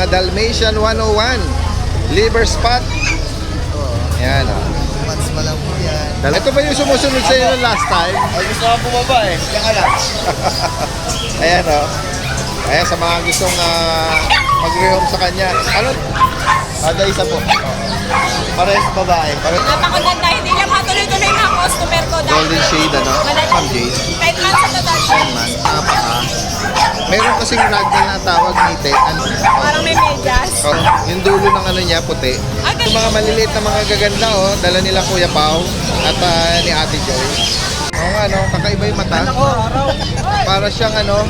Dalmatian 101. Liver spot. Ayan, oh. Months pa lang po yan. Ito ba yung sumusunod sa inyo last time? Ay, gusto ka bumaba eh. Diyan ka lang. Ayan, oh. Ayan, sa mga gustong mag-rehome sa kanya. Ano? Kada isa po. Pares babae. Napakaganda, hindi lang matuloy-tuloy mga customer ko. Golden shade, ano? Ma'am Jade. 5 months sa total. Meron kasing ragdoll na tawag ni ano? Parang may medyas. Oh, yung dulo ng ano niya, puti. Yung mga maliliit na mga gaganda, oh, dala nila Kuya Pao at ni Ate Joy. Oo nga, no? Kakaiba yung mata. Para siyang, ano,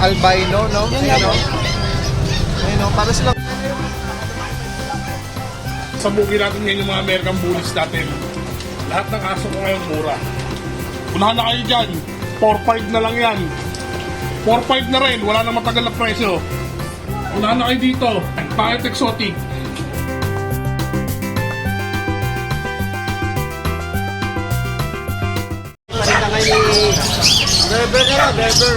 albino, no? Ayun, no? Ayun, no? Para silang... Sabugin natin yan yung mga American Bullies natin. Lahat ng aso ko ngayon mura. Unahan na kayo dyan. 4-5 na lang yan. 4-5 na rin. Wala na matagal na presyo. Unahan na kayo dito. Pangit exotic. Marita kayo ni... Berber ka na, Berber.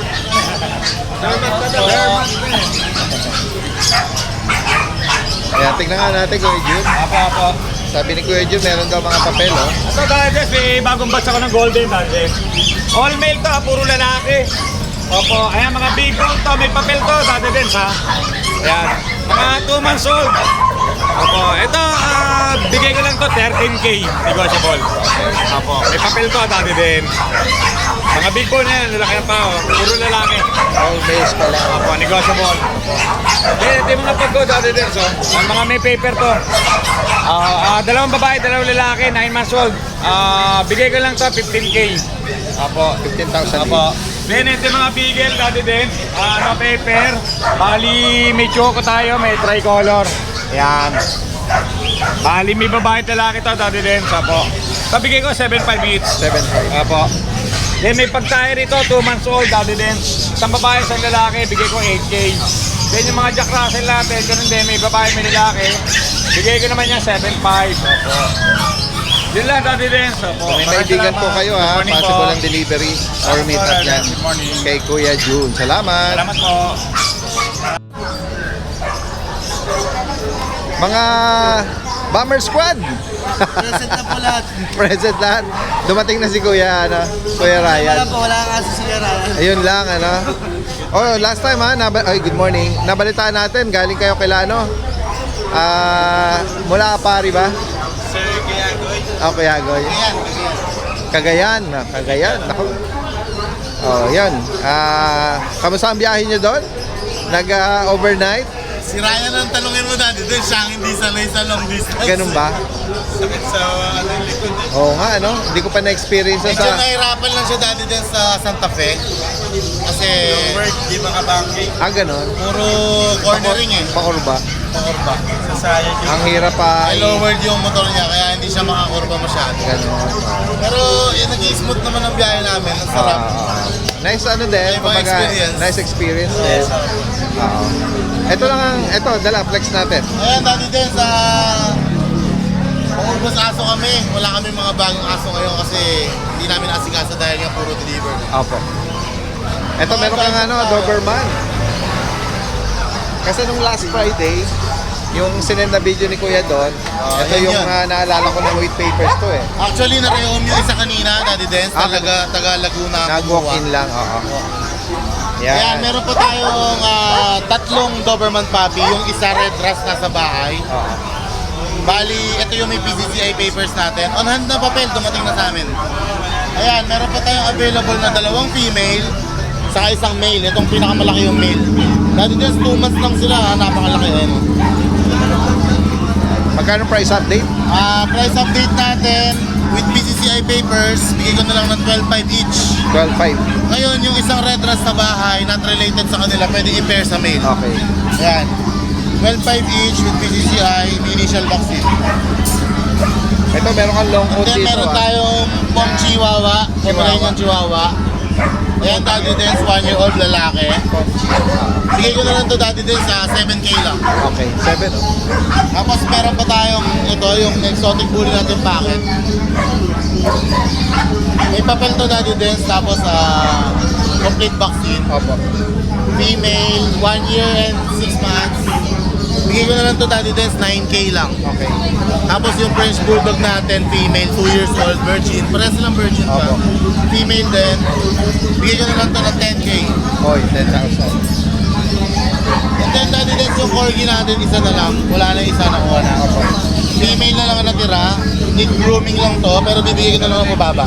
Berber ka na, Berber. Ayan, tignan nga natin, Kuya Jun. Apo. Sabi ni Kuya Jun, meron daw mga papel, oh. Ito dahil may bagong batch ako ng golden dahil. All male to, puro lalaki. Opo, ayan mga big bone to, may papel to, dati din ha. Ayan, mga 2 months old. Opo, ito, bigay ko lang to, 13K, negotiable. Opo, may papel to, dati din. Mga big bone na yan, lalaki na pa, oh. Puro lalaki. All base pala. Opo, negotiable. Ito yung mga pag-go, dati din, so. Mga may paper to. Dalawang babae, dalawang lalaki, 9 months old. Bigay ko lang to, 15K. Opo, 15,000. Opo. Then, ito yung mga bigel, dati din. No paper. Bali, may choco tayo, may tricolor. Yan. Bali, may babae at lalaki to, dati din. Opo. Pabigay ko, 7.5 each. 7,500. Opo. Then, may pagtayo rito, 2 months old, dati din. Isang babae, isang lalaki, bigay ko 8K. Then, yung mga Jack Russell natin, ganun din, may babae, may lalaki. Bigay ko naman niya 7.5. Opo. Yun lang, dati din. Opo. May kaibigan po kayo, ha? Good morning Possible po. ang delivery or meet up yan. Good morning. Kay Kuya Jun. Salamat. Salamat po. Mga Bomber Squad. Present na po lahat. Present lahat. Dumating na si Kuya, ano? Kuya Wala Ryan. po, wala kang aso si Ryan. Ayun lang, ano? Oh, last time, ha? Good morning. Nabalitaan natin, galing kayo kila, ano? Mula Apari ba? Sir Kiyagoy. Kuyagoy. Ayan. Cagayan. Cagayan. Ako. Oh, yan. Kamusta ang biyahe nyo doon? Nag-overnight? Si Ryan ang tanungin mo dati doon, siya ang hindi sanay sa long distance. Ganun ba? Sakit sa likod eh. Oo nga, ano? Hindi ko pa na-experience Medyo sa... nahirapan lang siya dati din sa Santa Fe. Kasi di makabangking. Ganun. Puro cornering eh. Pakurba. Pakurba. Sa sayang yung... Ang hirap pa. lowered yung motor niya kaya hindi siya makakurba masyado. Ganun. Pero nag-i-smooth naman ang biyahe namin. Ang sarap. Nice ano din. Ibang Kumbaga, experience. nice experience din. Ito lang ang... Ito, dala, flex natin. Ayan, dati din sa... Pangurbos aso kami. Wala kami mga bagong aso ngayon kasi hindi namin asikaso dahil nga puro deliver. Opo. Ito, meron kang ano, Doberman. Kasi nung last Friday, yung sinend na video ni Kuya doon, ito yan yung yun. naalala ko ng weight papers to eh. Actually, na-rehome yung isa kanina, Daddy Dance, taga Laguna. Nag-walk-in lang, oo. Ayan, Yan. meron po tayong tatlong Doberman puppy. Yung isa red rust nasa bahay. Oo. Bali, ito yung may PCCI papers natin. On hand na papel, dumating na sa amin. Ayan, meron pa tayong available na 2 female, saka isang male. Itong pinakamalaki yung male. Daddy Dance, 2 months lang sila, napakalaki rin. Magkano price update? Price update natin with PCCI papers, bigay ko na lang ng 12.5 each. 12.5. Ngayon, yung isang red rust sa bahay, not related sa kanila, pwede i-pair sa male. Okay. Ayan. 12.5 each with PCCI, the initial vaccine. Ito, meron kang long And coat then dito. meron tayong pong Chihuahua, Pomeranian Chihuahua. Ayan, Daddy Dance, 1-year-old lalaki. Bigay ko na lang to Daddy Dance sa 7K lang. Okay, 7. Tapos meron pa tayong ito, yung exotic bully natin packet. May papel to Daddy Dance, tapos complete vaccine. Opo. Female, 1 year and 6 months. ko na lang to Daddy Dance, 9K lang. Okay. Tapos yung French Bulldog natin, female, 2 years old, virgin. Parehas lang virgin pa. Opo. Female din. Bigyan ko na lang to ng 10K. Oy, 10,000. And then Daddy Dance, yung corgi natin, isa na lang. Wala na isa, nakuha na. Female na lang ang natira. Need grooming lang to, pero bibigyan ko na lang ng mababa.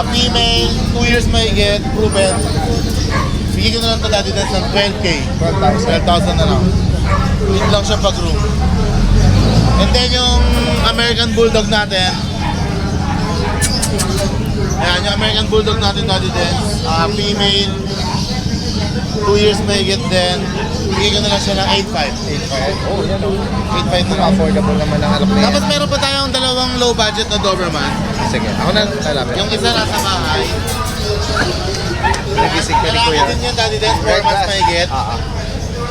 Female, 2 years mahigit, proven. Bigyan ko na lang to Daddy Dance ng 12K. 12,000 na lang. Need lang siya pag-groom. And then yung American Bulldog natin. Ayan, yung American Bulldog natin Daddy Dance. Female, 2 years mahigit din. Bigyan ko na lang siya ng 8.5. 8,500. Oh, yan oh. 8.5 na lang. Affordable naman ang alam na yan. Tapos meron pa tayong dalawang low budget na Doberman. Sige, ako na lalapit. Yung isa nasa bahay. Nagising ka ni Lalaki Kuya. din yan Daddy Dance, 4 Red months glass. mahigit.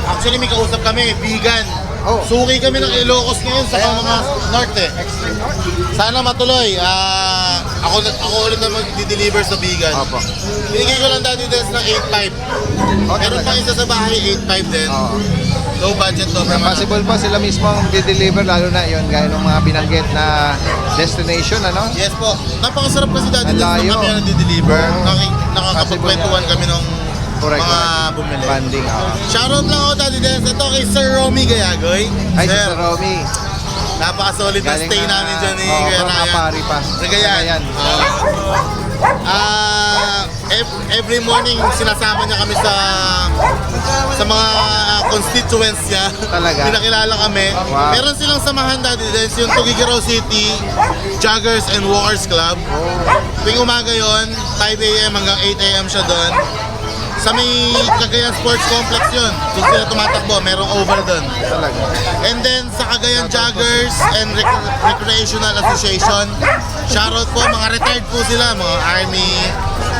Actually may kausap kami, vegan. Oh. Suki kami ng Ilocos ngayon sa mga north eh. Extreme North. Sana matuloy. Ako ulit na mag-deliver sa vegan. Opo. Binigay ko lang Daddy Dance ng 8.5. Oh, Meron talaga? pa isa sa bahay, 8.5 din. Oo. Low budget Doberman. Possible pa sila mismo ang di-deliver lalo na yon gaya ng mga binanggit na destination, ano? Yes po. Napakasarap kasi Daddy Ang Dance layo. nung kami ang nadi-deliver. Oo. Nakakapagkwentuhan kami nung Correct. mga bumili. Banding, Shoutout lang ako Daddy Dance. Ito kay Sir Romy Gayagoy. Ay, si Sir, Sir Romy. napaka-solid na Galing stay na- namin dyan ni Oo, Kuya from Ryan. Kapari pa. Sa Gayan. Sa Every morning sinasama niya kami sa mga constituents niya. Talaga? Pinakilala kami. Wow. Meron silang samahan Daddy Dance, yung Tuguegarao City Joggers and Walkers Club. Tuwing umaga yon, 5 a.m. hanggang 8 a.m. siya doon. Sa may Cagayan Sports Complex yun. Doon sila tumatakbo, merong oval doon. Talaga. And then sa Cagayan Joggers and Recreational Association, shoutout po, mga retired po sila, mga Army,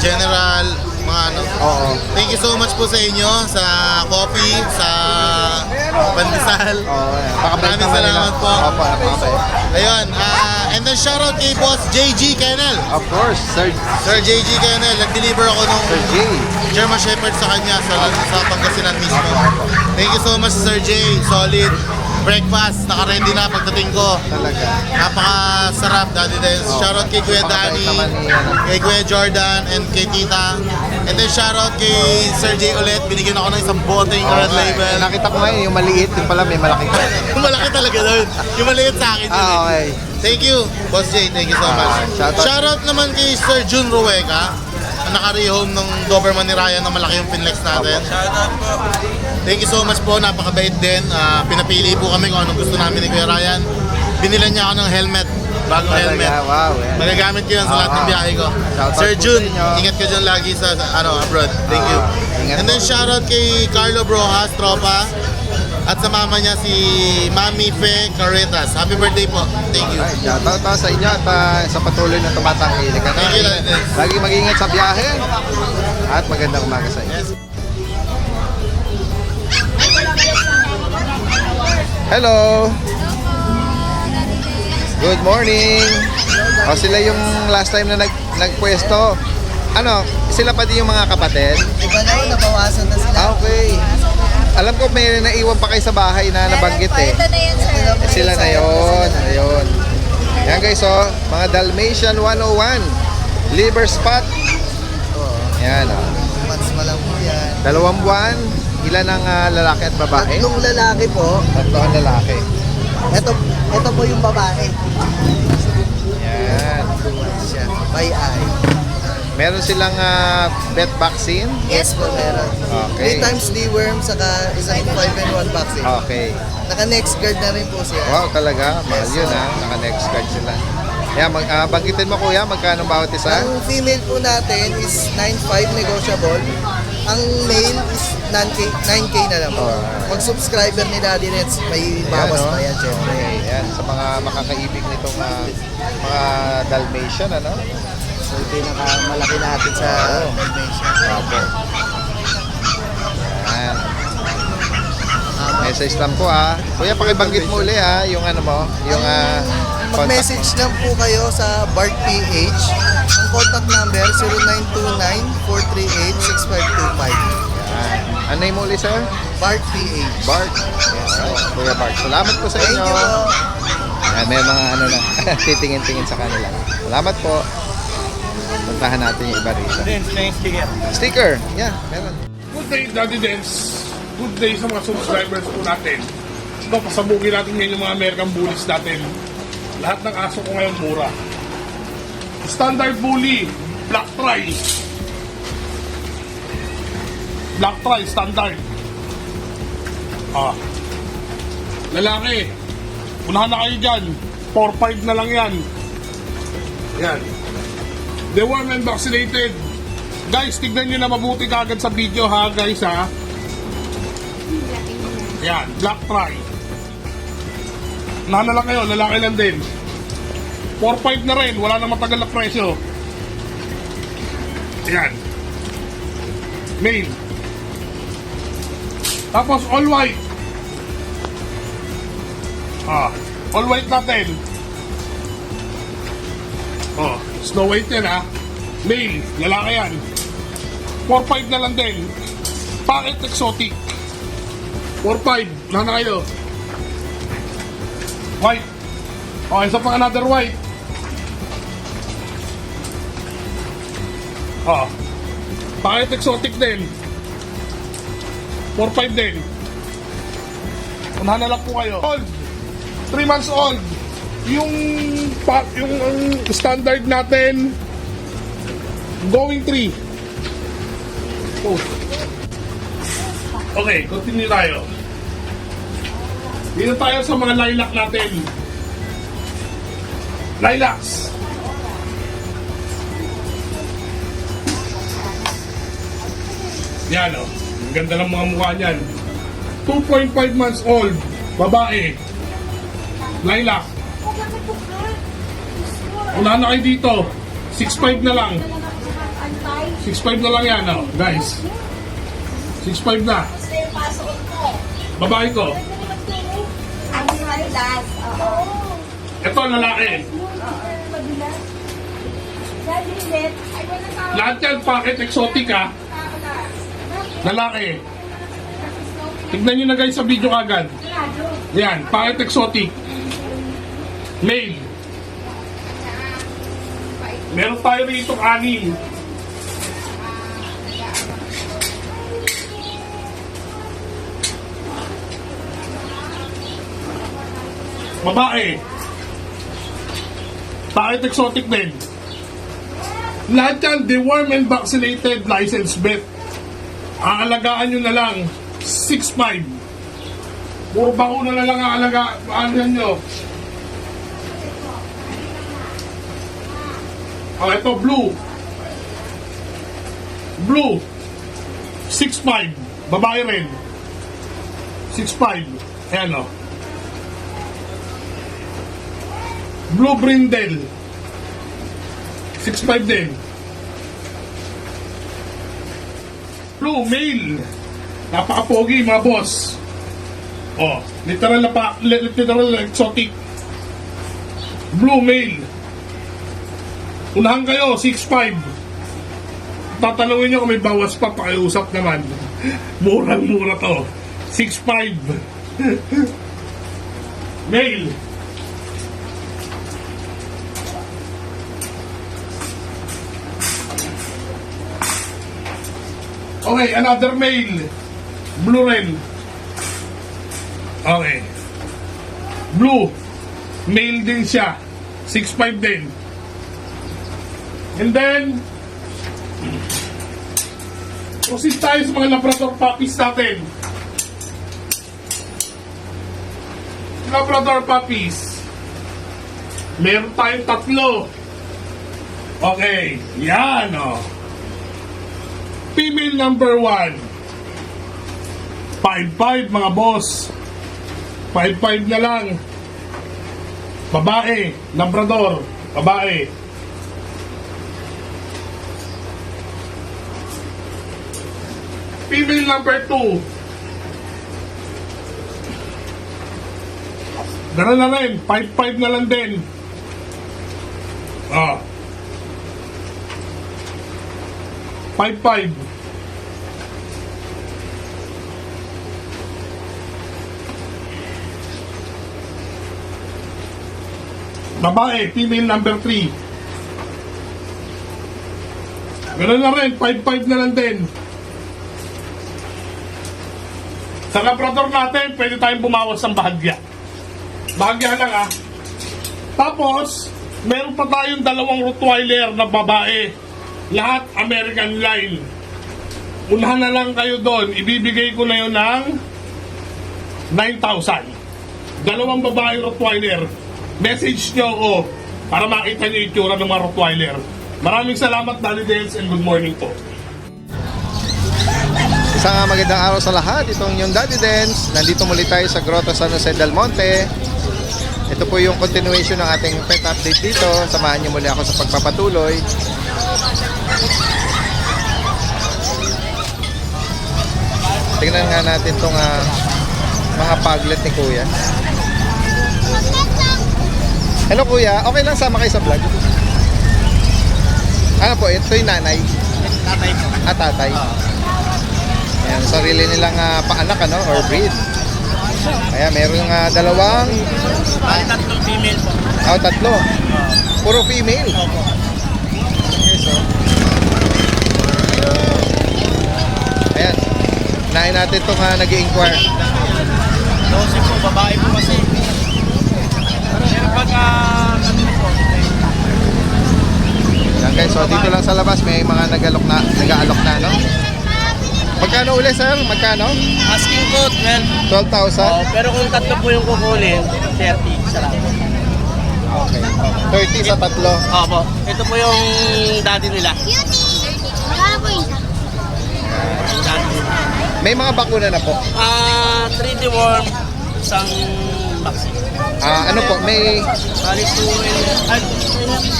General, mga ano. Oo. Thank you so much po sa inyo, sa coffee, sa pandesal. Oo. Pakabait Maraming naman salamat nila. po. Opo, napakabait. Ayun, and then shoutout kay Boss JG Kennel. Of course, Sir Sir JG Kennel, nag-deliver ako nung Sir J. German Shepherd sa kanya sa Pangasinan mismo. Thank you so much Sir J. Solid. Breakfast, naka-ready na pagdating ko. Talaga. Napakasarap, Daddy Dance. Shoutout kay Kuya Napakabait Danny, naman ni, ano. kay Kuya Jordan, and kay Tita. And then shoutout kay Sir J ulit. Binigyan ako ng isang boteng red Okay. label. Nakita ko ngayon yung maliit, yung pala may malaki ka. Yung malaki talaga doon. Yung maliit sa akin yun eh. Okay. Thank you, Boss J. Thank you so much. Shoutout. Shoutout naman kay Sir Jun Rueca. Ang naka-rehome ng Doberman ni Ryan na malaki yung Finlex natin. Thank you so much po. Napakabait din. Pinapili po kami kung anong gusto namin ni Kuya Ryan. Binilan niya ako ng helmet. Bagong helmet. Talaga, wow. Yan. Magagamit ko yan sa lahat ng biyahe ko. Shoutout Sir po sa Jun, inyo. ingat ka dyan lagi sa abroad. Thank you. Ingat And then po. shoutout kay Carlo Brojas, tropa. At sa mama niya si Mami Fe Carretas. Happy birthday po. Thank you. Alright, shoutout sa inyo at sa patuloy na tumatangkilik. At Thank you, Daddy Dance. lagi mag-ingat sa biyahe. At magandang umaga sa inyo. Yes. Hello! Good morning! O, sila yung last time na nagpwesto. Ano, sila pa din yung mga kapatid? Iba na yun, nabawasan na sila. Okay. Alam ko may naiwan pa kayo sa bahay na nabanggit eh. Ito na yan, sir. Sila na yon. Ayun. Yan guys, oh. Mga Dalmatian 101. Liver spot. Yan, oh. Months pa lang po yan. 2 buwan. Ilan ang lalaki at babae? Tatlong lalaki po. 3 ang lalaki. Ito po yung babae. Yan. Siya. By eye. Meron silang vet vaccine. Yes po, meron. Okay. 3 times deworm, saka isang 5-in-1 vaccine. Okay. Naka-next guard na rin po siya. Wow, talaga. Mahal yun ha. Naka-next card sila. Yan, banggitin mo kuya, magkano bawat isa? Ang female po natin is 9.5 negotiable. Ang male is 9K na lang po. Alright. Pag subscriber ni Daddy Nets, may bawas Ayan, oh. pa yan, syempre. Okay, yan. Sa mga makakaibig nitong mga Dalmatian, ano? So, ito yung pinakamalaki natin sa Oo. Dalmatian. Opo. Yan. Message lang po ha. Kuya, pakibanggit mo uli ha, yung ano mo, yung Mag-message lang po kayo sa Bart PH. Ang contact number 0929-438-6525. Yan. Ano name mo ulit, sir? Bart PH. Bart. Alright, Kuya Bart. Salamat po sa Thank inyo. you po. Ayan, may mga ano na, titingin-tingin sa kanila. Salamat po. Puntahan natin yung iba rito. Sticker. Yeah, meron. Good day, Daddy Dance. Good day sa mga subscribers po natin. Ito, pasabugin natin ngayon yung mga American Bullies natin. Lahat ng aso ko ngayon mura. Standard Bully, Black Tri. Black Tri, standard. Lalaki. Unahan na kayo dyan. 4-5 na lang yan. Yan. Deworm and vaccinated. Guys, tignan nyo na mabuti kagad sa video ha, guys ha. Yan, Black Tri. Unahan na lang kayo, lalaki lang din. 4-5 na rin, wala na matagal na presyo. Yan. Male. Tapos all white. All white natin. Snow White yan ha. Male, lalaki yan. 4-5 na lang din. Packet exotic. 4-5, unahan na kayo. White. Isa pang another white. Packet exotic din. 4-5 din. Unahan na lang po kayo. Old. 3 months old. Yung standard natin, going 3. Okay, continue tayo. Dito tayo sa mga lilac natin. Lilacs. Yan o. Ang ganda ng mga mukha niyan. 2.5 months old. Babae. Lilac. Wala na kayo dito. 6.5 na lang. 6.5 na lang yan o. Guys. 6.5 na. Babae ko. Ito lalaki. Lahat yan packet exotic ha. Lalaki. Tignan nyo na guys sa video agad. Yan, packet exotic. Male. Meron tayo rito 6. Babae. Packet exotic din. Lahat yan, deworm and vaccinated license vet. Aalagaan nyo na lang 6.5. Puro bakuna na lang aalagaan nyo. Ito blue. Blue 6.5. Babae rin 6.5. Ayan o. Blue brindle 6.5 din. Blue male. Napaka-pogi mga boss. Literal exotic. Blue male. Unahan kayo 6.5. Tatanungin nyo kung may bawas pa, pakiusap naman. Murang-mura to. 6.5. Male. Okay, another male. Blue rin. Okay. Blue. Male din siya. 6.5 din. And then, proceed tayo sa mga Labrador puppies natin. Labrador puppies. Meron tayong 3. Okay. Yan o. Female number 1. 5'5" mga boss. 5'5" na lang. Babae. Labrador. Babae. Female number 2. Ganun na rin. 5'5" na lang din. 5'5". Babae, female number 3. Ganun na rin, 5-5 na lang din. Sa labrador natin, pwede tayong bumawas ng bahagya. Bahagya lang ah. Tapos, meron pa tayong 2 Rottweiler na babae. Lahat American line. Unahan na lang kayo doon. Ibibigay ko na yun ng 9,000. 2 babae Rottweiler. Message nyo ako para makita nyo yung itsura ng mga Rottweiler. Maraming salamat, Daddy Dales, and good morning po. Isang magandang araw sa lahat. Itong yung Daddy Dance. Nandito muli tayo sa Grotto San Jose del Monte. Ito po yung continuation ng ating pet update dito. Samahan niyo muli ako sa pagpapatuloy. Tingnan nga natin itong mga paglet ni Kuya. Hello Kuya, okay lang sama kayo sa vlog? Ano po, ito yung nanay? Tatay po. Tatay. Ayan, sarili nilang paanak ano, or breed. Kaya meron yung 2. Bali, 3 female po. 3. Puro female. Opo. Okay, so. Ayan. Nahin natin itong nag-i-inquire. 12 po, babae po kasi. Pero pag Ayan guys, so dito lang sa labas may mga nag-alok na, no? Magkano uli sir? Magkano? asking po, 12. 12,000? Pero kung 3 po yung kukunin, 30. Sarap. Okay. 30 sa 3. Opo. Ito po yung daddy nila. May mga bakuna na po. 3D worm, isang vaccine. Ano po, may Bali 2 months.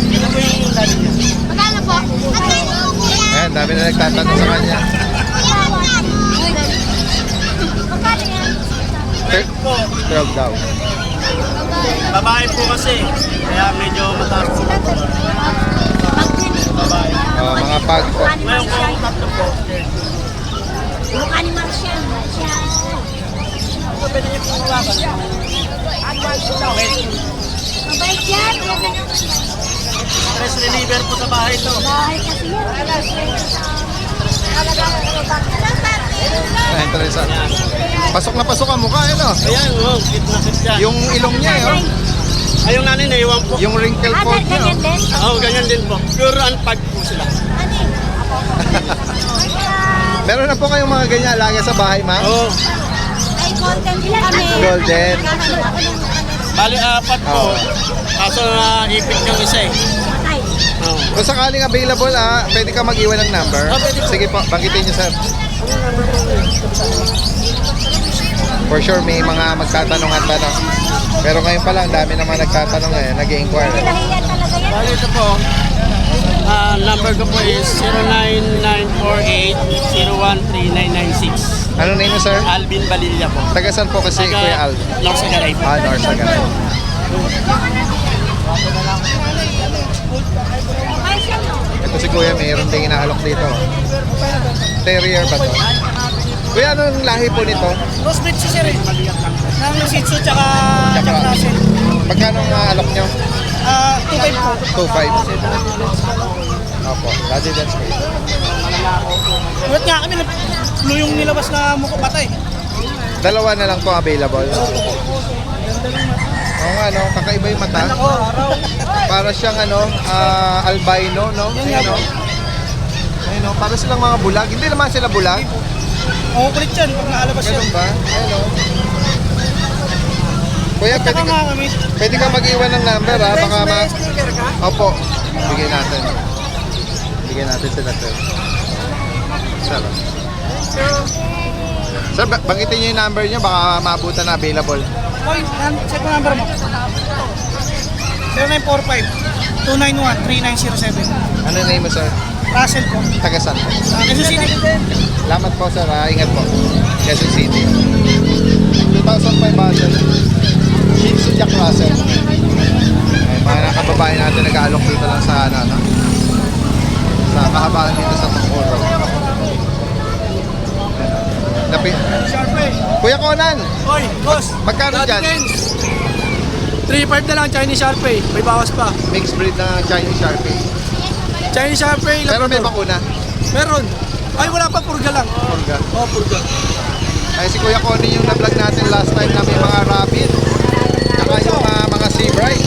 Ito po yung daddy niya. ayan, dami na nagtatanong sa kanya. 12 daw. Babae po kasi, kaya medyo mataas po. Babae. Mga pag po. Ngayon kung 3 po, Mukha ni Marcial. ito pwede niyo po hawakan. Mabait yan. Stress reliever po sa bahay ito. Bahay kasi yan. Interesant. Pasok na pasok ang mukha, ano? Ayan, kit na kit siya. Yung ilong niya, oh. Ay, yung nanay naiwan po. Yung wrinkle Ah, point niya, ganyan oh. din. Oo, ganyan din po. Pure unpad po sila. Meron na po kayong mga ganyan alaga sa bahay, ma'am? Oo. Ay, golden din kami. Golden. Bali, 4 po. Oo. Kaso na ipit yung isa eh. Patay. Oo. Kung sakaling available, pwede ka mag-iwan ng number. Pwede po. Sige po, banggitin niyo, sir. For sure, may mga magtatanong at tanong. Pero ngayon pa lang, dami naman nagtatanong ngayon, nag-i-inquire. Lahiyan talaga yan. Bali, ito po. Number ko po is 09948-013-996. Ano name mo, sir? Alvin Balilla po. Taga saan po kasi, Kuya Al? North Sagaray po. North Sagaray. Ito si Kuya, mayroon din inaalok dito. Terrier ba to? Kuya, anong lahi po nito? Crossbreed si Sir eh. Nang Shih Tzu tsaka Jack Jack Russell. Magkano ang alok nyo? 2.5 po. 2.5. Opo, residence ko. Ulit nga kami, blue yung nilabas na mukha patay. 2 na lang po available. Oo nga, no? Kakaiba yung mata. Para siyang albino, no? Ayun, no? Ayun, no? Para silang mga bulag. Hindi naman sila bulag. Oo, kulit yan pag naalabas yan. Ganun ba? Ayun, no? Kuya, Tsaka nga kami. pwede ka mag-iwan ng number, ha? Baka May sticker ka? Opo. Bigyan natin. Bigyan natin sila, sir. Sir. Sir, banggitin niyo yung number niyo. Baka maabutan na available. Oy, check mo number mo. 0945-291-3907. Ano name mo, sir? Russell po. Taga saan po? Quezon City. Salamat po, sir. Ingat po. Quezon City. 2,500. Shih Tzu Jack Russell. Ay, mga kababae natin nag-aalok dito lang sa sa kahabaan dito sa Tokoro. Sharp eh. Kuya Conan, Hoy, boss. magkano dyan? 3.5 na lang Chinese Sharpei. May bawas pa. Mixed breed na Chinese Sharpie. Chinese Sharpei lang. Pero may to. bakuna. Meron. Ay, wala pa. Purga lang. Purga. Oh, purga. Ay, si Kuya Connie yung na-vlog natin last time na may mga rabbit. Saka yung mga sea bright.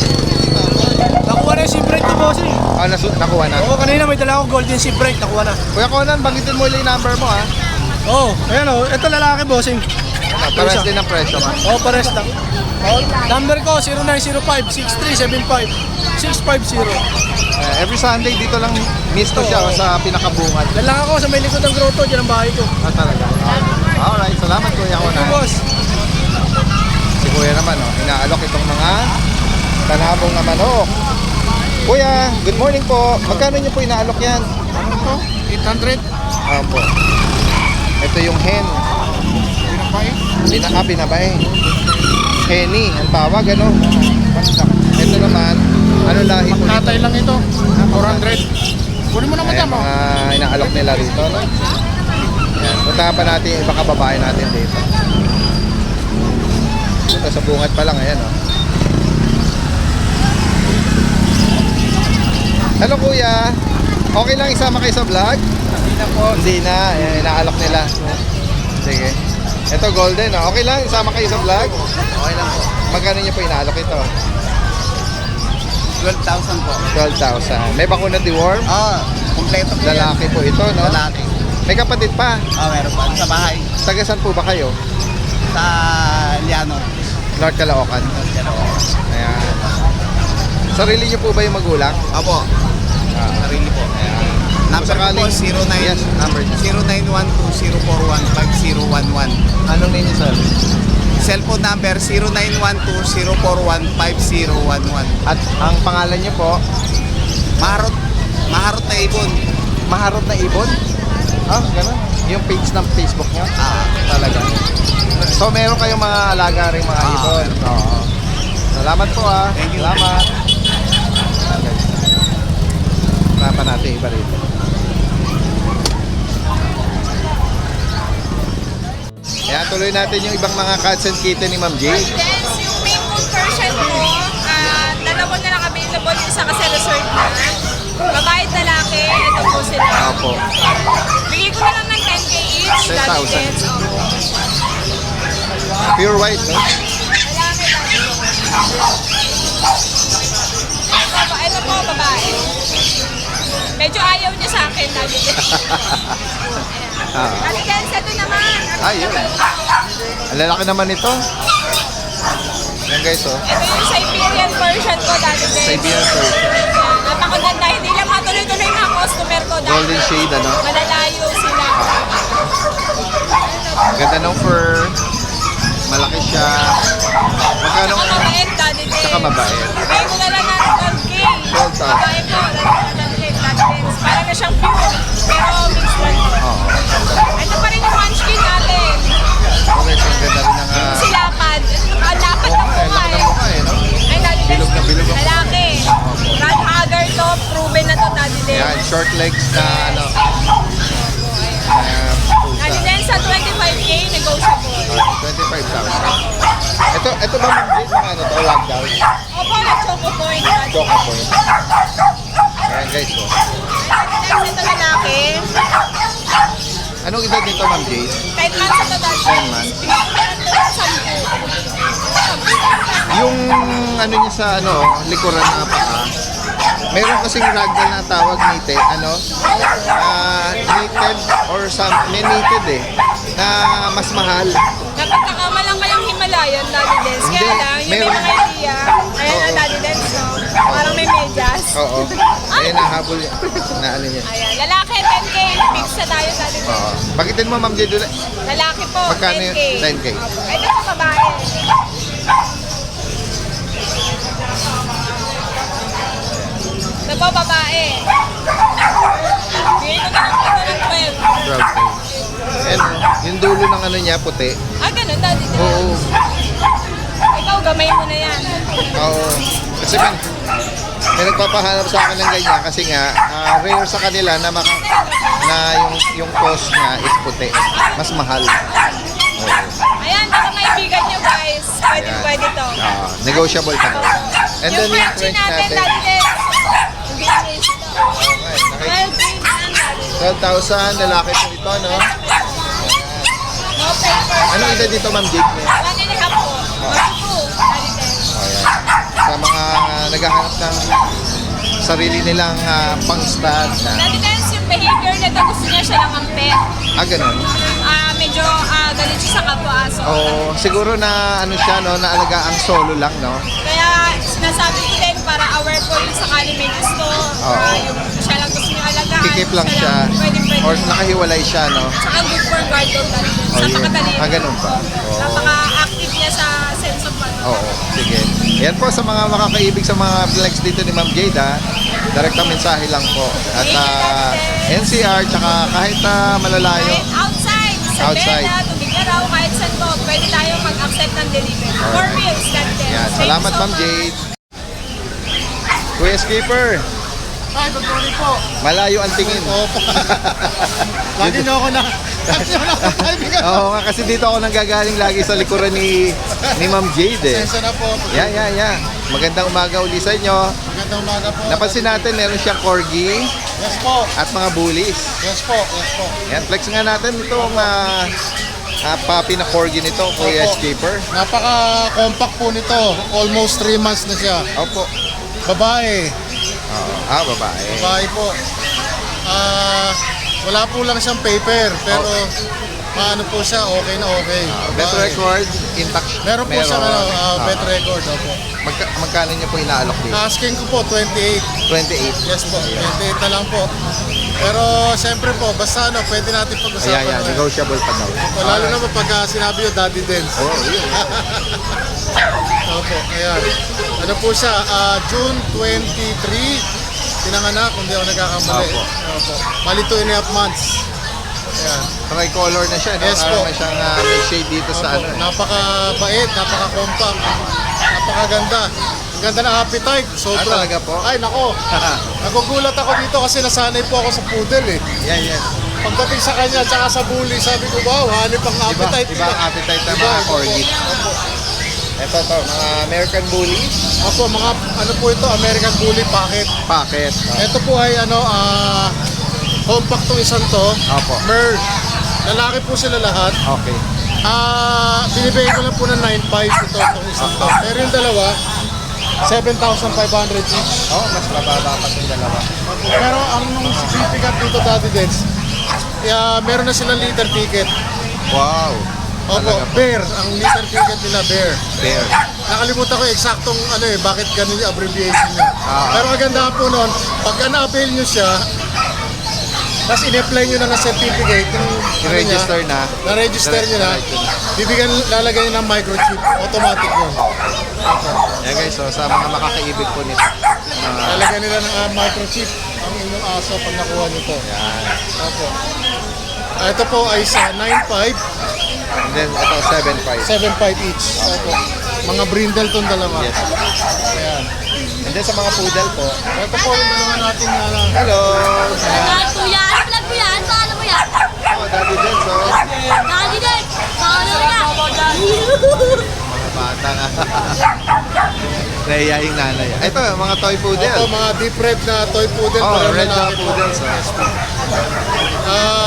Nakuha na yung SIM break to, bossing. Ah, nakuha na. Oo, kanina may dala akong golden SIM break. Nakuha na. Kuya Conan, banggitin mo yung number mo ha. Oo, ayan o. Ito lalaki, bossing. Pares din ang presyo ha. Oo, pares lang. Oh, number ko, 0905-6375-650. Every Sunday dito lang misto siya sa pinakabungan. Yan lang ako sa may likod ng grotto. Diyan ang bahay ko. Ah, talaga. Alright, salamat Kuya Ito, Conan. boss. Si Kuya naman, inaalok itong mga kanabong na manok. Kuya, good morning po. Magkano niyo po inaalok yan? Ano po? 800? Opo. Ito yung hen. Binabay? Binabay. Henny, ang tawag, ano? Ito naman, ano lahi po nito? Tatay lang ito. 400. Kunin mo naman Ayan, mga inaalok nila rito, no? Ayan, puntahan pa natin yung iba kababae natin dito. Ito sa bungat pa lang, ayan, oh. Hello kuya, okay lang isama kayo sa vlog? Hindi na po. Hindi na, ayan, inaalok nila. Sige. Ito golden, oh. Okay lang isama kayo sa vlog? Okay lang po. Magkano niyo po inaalok ito? 12,000 po. 12,000. May bakuna deworm? Kompleto po Lalaki po ito, no? Lalaki. May kapatid pa. Meron pa. Sa bahay. Taga saan po ba kayo? Sa Liano. North Caloocan. Ayan. Sarili niyo po ba yung magulang? Apo. Sarili po. Number ko po, 09, Yes, number niyo. 0912-041-5011. Anong name niyo, sir? Cellphone number 0912-041-5011. At ang pangalan niyo po? Maharot. Maharot na ibon. Maharot na Ibon? Ah, ganun. Yung page ng Facebook niyo? Talaga. So, meron kayong mga alaga rin mga ibon? Oo. Salamat po ah. Thank you. Salamat. Okay. Hanapan natin iba rito. Ayan, tuloy natin yung ibang mga cats and kitten ni Ma'am Jay. Then, yung main coon version mo, dalawa na lang available, yung isa kasi reserved na. Babae at lalaki, ito po sila. Opo. Bigay ko na lang ng 10K each. 10,000. Dati din. Opo. Pure white, no? Lalaki, ito po, babae. Medyo ayaw niya sa akin, dati din. Dati din, ito naman. Ayun. Ang lalaki naman ito. Yan guys, oh. Ito yung Siberian version ko, dati din. Siberian version. Napakaganda. Hindi lang matuloy-tuloy na ang customer ko. Dahil Golden shade, ano? malalayo sila. Ang ganda ng fur. Malaki siya. Magkano? Saka mabait, dati din. Saka mabait. Bigay ko na lang ng 12K. 12,000. Babae po, dati din. Para na siyang pure. Pero mixed lang po. Oo. Ito pa rin yung munchkin natin. Okay, so ang ganda rin ng... Si Lapad. Ang lapad ng laki mukha ng mukha eh, no? Ay, dati din. Bilog na bilog ang- Lalaki. Rat hugger to. Proven na to, dati din. Yan, short legs na ano. Dati din sa 25K, negotiable. 25,000. Ito ba Ma'am Jade, mga ano to, lockdown? Opo, na choco point. Choco point. Ayan guys, oh. Next, ito lalaki. Anong edad nito Ma'am Jade? 10 months ito dati. 10 months. Yung ano niya sa ano, likuran na paa. Meron kasing ragdoll na tawag native, ano? Knitted or some, may knitted eh. Na mas mahal. Napagkakama lang kayong Himalayan, Daddy Dens. Kaya Hindi, lang, yung meron. may mga idea. Ayan Oo. na, Daddy Dens, no? Parang may medyas. Oo. Ayun, nahabol yan. Na ano niya. Ayan, lalaki, 10K. Fix na tayo, Daddy Dens. Oo. Bakitin mo Ma'am Jade ulit. Lalaki po, Magkano 10K. yun? 10K. Opo. Ito sa babae. Ito po, babae. Bigay ko na lang ito ng 12. 12K. And yung dulo ng ano niya, puti. Ganun, Daddy Dens. Oo. Ikaw, gamay mo na yan. Oo. Kasi may nagpapahanap sa akin ng ganyan kasi nga rare sa kanila na na yung cost niya is puti. Mas mahal. Oo. Ayan, pwede to. Negotiable pa daw. And then Yung yung Frenchie French natin, natin. Daddy Dens. Hindi is. Okay, 12,000, lalaki po ito, no? No paper. Ano edad dito, Ma'am Jake? 1.5 po. Mag-2. Daddy Dens. Ayan. Sa mga naghahanap ng sarili nilang pang-stud na... Daddy Dens, yung behavior nito, gusto niya siya lang ang pet. Ganun. Medyo galit siya sa kapwa-aso. Oo, siguro na ano siya, no? Naalaga ang solo lang, no? Kaya sinasabi ko din para aware po yung sakali may gusto. Yung siya lang gusto niya alagaan. Kikip lang siya. Pwede. Or nakahiwalay siya, no? Saka good for guard dog Daddy Dens. Oh, yun. Napakatalino. Ganun pa. Oo. Napaka-active niya sa sense of ano. Oo, sige. Yan po sa mga makakaibig sa mga flex dito ni Ma'am Jade, direktang mensahe lang po. At NCR, tsaka kahit malalayo. Kahit outside, sa Outside. Bella, Tubigaraw, kahit saan po, pwede tayo mag-accept ng delivery. 4 wheels, Daddy Dens. Yan, Thank salamat you so Ma'am much. Jade. Kuya Skipper, Ay, good morning po. malayo ang tingin. Opo. Lagi nyo ako na... Lagi nyo na ako kaibigan. Oo nga, kasi dito ako nanggagaling lagi sa likuran ni Ma'am Jade eh. Sensya na po. Yeah. Magandang umaga uli sa inyo. Magandang umaga po. Napansin natin meron siyang corgi Yes po. at mga bullies. Yes po. Yan, flex nga natin itong puppy na corgi nito, Kuya Opo. Skipper. Napaka-compact po nito. Almost 3 months na siya. Opo. Babae. Babae. Babae po. Wala po lang siyang paper, pero maano po siya, okay na okay. Bet Babae. record, intact. Meron po siyang bet record. Opo. Magkano niyo po inaalok dito? Asking ko po 28. 28. Yes po, 28 na lang po. Pero siyempre po, basta pwede natin pag-usapan. Ayan, negotiable pa daw. Lalo na pag sinabi yung Daddy Dens. Oh, yun. Opo, ayan. Ano po siya, June 23, pinanganak, kung di ako nagkakamali. Opo. Bali 2.5 months. Ayan. Tricolor na siya, no? Yes po. May siyang may shade dito sa Opo. ano. Napaka-bait, napaka-compact, napakaganda. Ang ganda ng appetite, sobra. Talaga po? Ay, nako. Nagugulat ako dito kasi nasanay po ako sa poodle eh. Yan. Pagdating sa kanya, tsaka sa bully, sabi ko, wow, hanip ang appetite. Iba ang appetite ng Iba, mga iba corgi. po. Opo. Ito mga American Bully. Opo, mga ano po ito, American Bully Pocket. Packet. Ito po ay compact tong isang to. Opo. Mer. Lalaki po sila lahat. Okay. Binibigay ko lang po ng 9.5 itong isang to. Pero yung dalawa, 7,500 each. Mas mababa pa itong dalawa. Pero ang significant dito, Daddy Dens, meron na silang liter ticket. Wow. Opo, Talaga po. bear. Ang liter ticket nila, bear. Bear. Nakalimutan ko eksaktong bakit ganun yung abbreviation niya. Pero ang ganda po nun, pag na-avail nyo siya, tapos in-apply nyo na ng certificate, I-register na. na-register nyo na, lalagyan nyo ng microchip, automatic yun. Yan guys, so sa mga makakaibig po nito. Lalagyan nila ng microchip ang inyong aso pag nakuha nyo to. Yan. Opo. Ito po ay sa 9.5, And then ito 7.5. 7.5 each. Opo. Mga brindle tong dalawa. Yes. Ayan. And then sa mga poodle po. Ito po yung dalawa natin Hello. Kuya, ano vlog mo yan? Paano mo yan? Daddy Dens, so. Daddy Dens, paano mo yan? Mga bata na. Nahiya yung nanay. Ito, mga toy poodle. Ito, mga deep red na toy poodle. Parang red na lalaki po. poodle. So.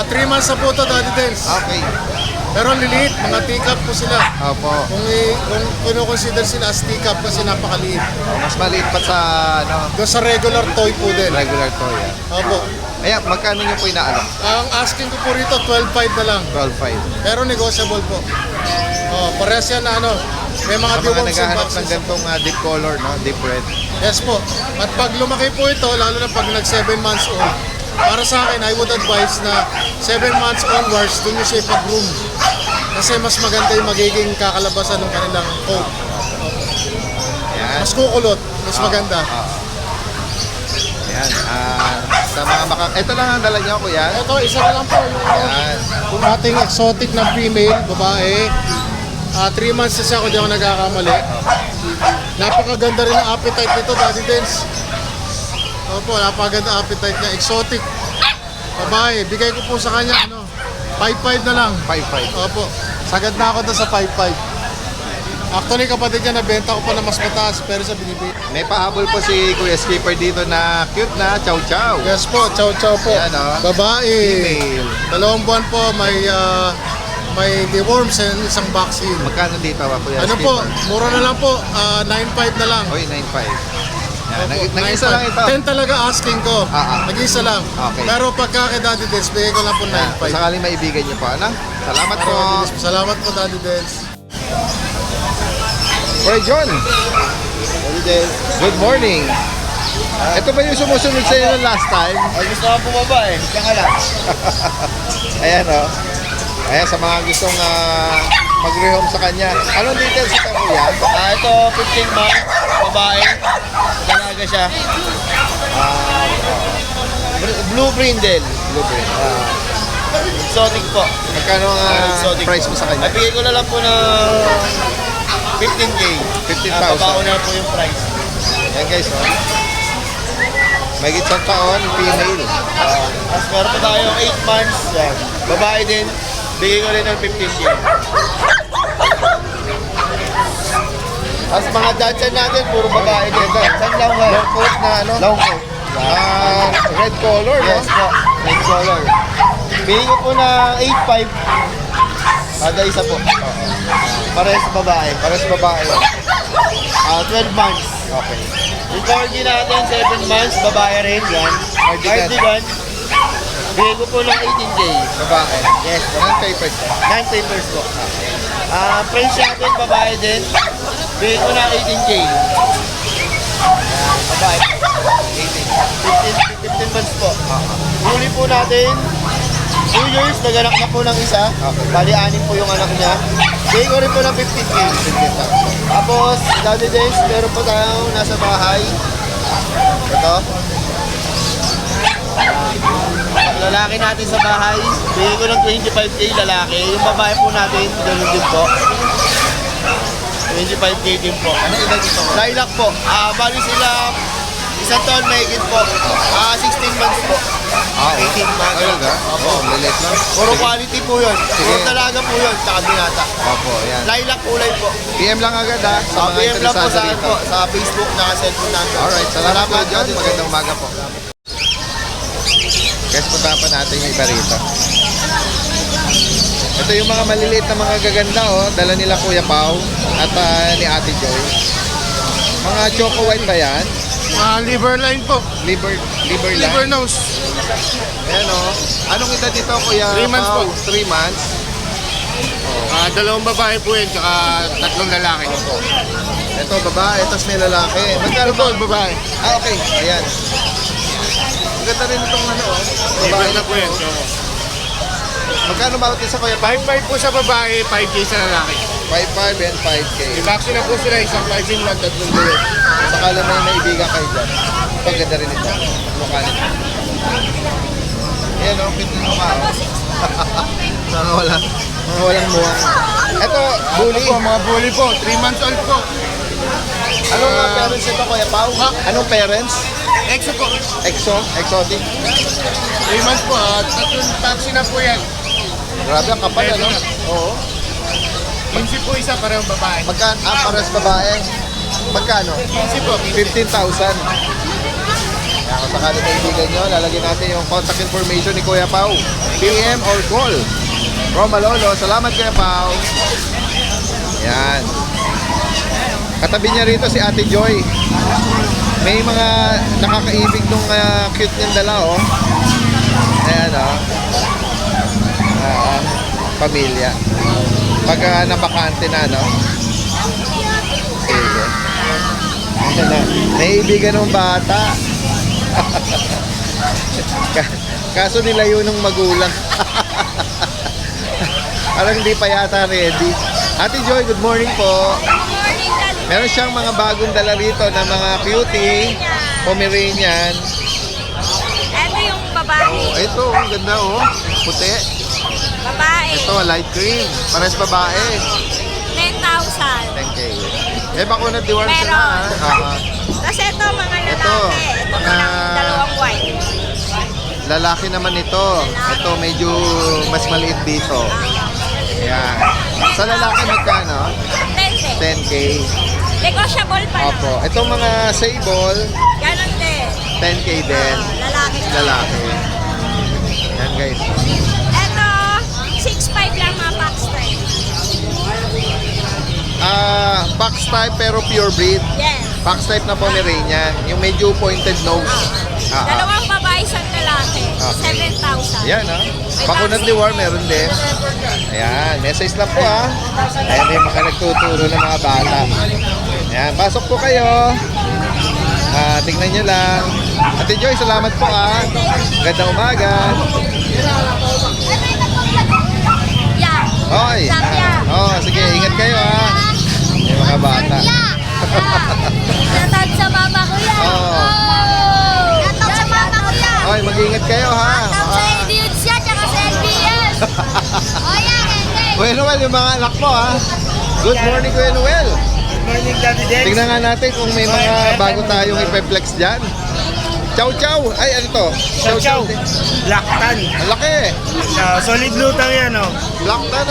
3 months na po ito, Daddy Dens. Okay. Pero liliit, mga teacup po sila. Opo. Kung kino-consider sila as teacup kasi napakaliit. Mas maliit pa sa Doon sa regular toy poodle. regular toy. Opo. Ayan, magkano nyo po inaalok? Ang asking ko po rito, 12.5 na lang. 12.5. Pero negotiable po. Parehas yan na may mga Sa mga deworms and naghahanap ng boxes. ganitong deep color, no? Deep red. Yes po. At pag lumaki po ito, lalo na pag nag 7 months old, para sa akin, I would advise na 7 months onwards, doon nyo siya ipag-groom. Kasi mas maganda yung magiging kakalabasan ng kanilang coat. Ayan. Mas kukulot, mas maganda. Ayan. Sa mga ito lang ang dala niyo, kuya. Ito, isa na lang po Ayan. yung ating exotic na female, babae. 3 months na siya kung di ako nagkakamali. Napakaganda rin ang appetite nito, Daddy Dens. Opo, napakaganda appetite niya. Exotic. Babae, bigay ko po sa kanya, 5.5 na lang. 5.5. Opo, sagad na ako doon sa 5.5. Actually, kapatid niya, nabenta ko pa na mas mataas, pero sa binibili. May pahabol po si Kuya Skipper dito na cute na chow chow. Yes po, chow chow po. Ayan, oh. Babae. Female. 2 buwan po, may deworms and isang vaccine. Magkano dito ba, Kuya Ano Skipper? po, mura na lang po, 9.5 na lang. Oy, 9.5. Yan, Opo, nag-isa lang ito. 10 talaga asking ko. Nag-isa lang. Okay. Pero pagka kay Daddy Dens, bigay ko lang po Yan, kung 9.5. sakaling maibigan niyo po, ano? Salamat po. Salamat po, Daddy Dens. Kuya John, good morning. Ito ba yung sumusunod sa iyo ng last time? Ay, gusto ka bumaba eh. Kaya nga lang. Ayan o. Ayan, sa mga gustong mag-rehome sa kanya. Anong details ito, Kuya? Ito, 15 months, babae. Dalaga siya. Blue brindle. Blue print. Exotic po. Magkano ang Exotic price po. mo sa kanya? Bigay ko na lang po ng 15K. 15,000. Babaw na po yung price. Ayan guys, oh. May gitsang taon, female. Tapos meron pa tayong 8 months. Yan. Babae din. Bigay ko rin ng 15K. Tapos mga Dachshund natin, puro babae din. Dachshund lang ba? Long coat na ano? Long coat. Red color, no? Yes po. Red color. Bigay ko po na 8.5. Kada isa po. Parehas babae. Pares babae. 12 months. Okay. Yung corgi natin, 7 months, babae rin yan. Cardigan. Cardigan. Bigay ko po ng 18K. Babae. Yes. Non-papers ka. 9 papers po. French natin, babae din. Bigay ko ng 18K. Babae. 15 months po. Huli po natin, 2 years, naganak na po ng isa. Bali, 6 po yung anak niya. Bigay ko rin po ng 15K. Tapos, Daddy Dens, meron po tayong nasa bahay. Ito. Lalaki natin sa bahay, bigay ko ng 25K lalaki. Yung babae po natin, ganoon din po. 25K din po. Ano edad ito? Lilac po. Bali sila, isang taon may higit po. 16 months po. 18 months. Ayun ka? Oo, lilit lang. Puro quality po yun. Puro talaga po yun, tsaka binata. Opo, yan. Lilac kulay po. PM lang agad ha, sa mga PM lang po interesado sa akin rito. po, sa Facebook, naka-cellphone number. Alright, salamat po John. Magandang umaga po. Guys, puntahan pa natin yung iba rito. Ito yung mga maliliit na mga gaganda, oh. Dala nila Kuya Pao at ni Ate Joy. Mga choco white ba yan? Liver line po. Liver lang? Liver nose. Ayan, oh. Anong edad dito, Kuya 3 months Pao? po. 3 months. 2 babae po yun, tsaka 3 lalaki. Ito, babae, tapos may lalaki. Magkano po? babae. Okay. Ayan. Maganda rin itong ano, oh. Babae na po yan. Magkano bawat isa, Kuya Pao? 5.5 po sa babae, 5K sa lalaki. 5.5 and 5K. I-vaccine na po sila, isang 5 in lang, 3 buwan. Sakala may naibigan kayo dyan. Ito, ang ganda rin ito. Mukha nito. Ayan, oh. Pinto ng mukha, oh. Mga walang muha. Ito, bully. Mga bully po, 3 months old po. Anong parents ito, Kuya Pao? Anong parents? Exo po. Exotic? 3 months po, 3 vaccine na po yan. Grabe, ang kapal, ano? Oo. 15 po isa, parehong babae. Magkano? Pares babae. Magkano? 15 po. 15,000. Kaya kung sakali kaibigan nyo, lalagyan natin yung contact information ni Kuya Pao. PM or call. Roma Lolo, salamat Kuya Pao. Yan. Katabi niya rito si Ate Joy. May mga nakakaibig nung cute niyang dala, oh. Ayan, oh. Pamilya. Pag nabakante na, no? Sige. Ayan na. Naibigan ng bata. Kaso nilayo ng magulang. Parang hindi pa yata ready. Ate Joy, good morning po. Morning, Daddy. Meron siyang mga bagong dala rito na mga cutie, Pomeranian. Ito yung babae. Oh, ito, ang ganda oh. Puti. Babae. Ito, light cream. Pares babae. 10,000. 10K. Eh, bako na diwan siya na. Meron. Kasi ito, mga lalaki. Ito, Ito mga- mga dalawang white. Lalaki naman ito. Ito, medyo mas maliit dito. Ayan. Sa lalaki, magkano? 10K lalaki. 10K. Negotiable pa Opo. naman. Itong mga sable, Ganon din. 10K din. Lalaki. Lalaki. Yan guys. Eto, 6'5 lang mga box type. Box type pero pure breed. Yes. Box type na Pomeranian. Yung medyo pointed nose. Dalawang babae, isang lalaki. Okay. 7,000. Yan Bakunat ni War meron din. Ayan, message lang po Ayan yung mga nagtuturo ng mga bata. Ayan, pasok po kayo. Tingnan nyo lang. Ate Joy, salamat po Gandang umaga. Yeah. Hoy. Sige, ingat kayo Yung mga bata. Natag sa mama ko yan. Natag sa mama ko yan. Hoy, mag-ingat kayo Natag sa idiots yan, tsaka sa LBS. Yan, hindi. Kuya Noel, yung mga anak mo Good morning, Kuya Noel. Good morning, Daddy Dex. Tingnan nga natin kung may mga bago tayong ipeplex dyan. Chow chow! Ay, ano to? Chow chow. Blacktan. Ang laki Solid lutang yan, oh. Black tan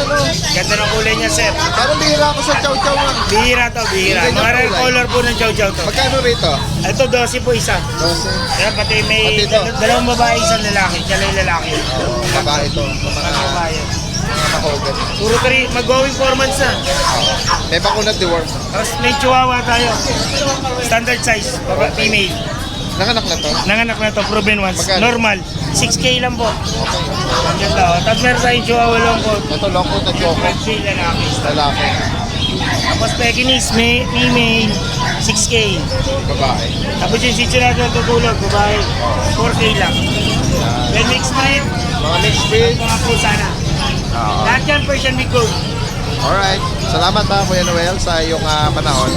Ganda ng kulay niya, sir. Parang bihira ako sa chow chow Bihira to, bihira. Ganyan Mga rare kulay. color po ng chow chow to. Magkano rito? Ito, 12 po isa. 12. Kaya pati may Pati ito. dalawang babae, isang lalaki. Kalay lalaki. Babae ito. Mga babae. Mga mahogan. Puro mag-going 4 months na. May bakunat ni Worm. Tapos may chihuahua tayo. Standard size, female. Nanganak na to. Nanganak na to, proven once. Magkano? Normal. 6K lang po. Ang ganda, oh. Tapos meron tayong chihuahua long coat. Ito long coat na choco. 5K lalaki. Lalaki. Tapos Pekingese, female, 6K. Babae. Tapos yung Shih Tzu natin tutulog, babae, 4K lang. Then mixed breed, Mga mixed breed. mga pusa na. Lahat yan Persian Big Goat. Alright. Salamat Kuya Noel sa iyong panahon.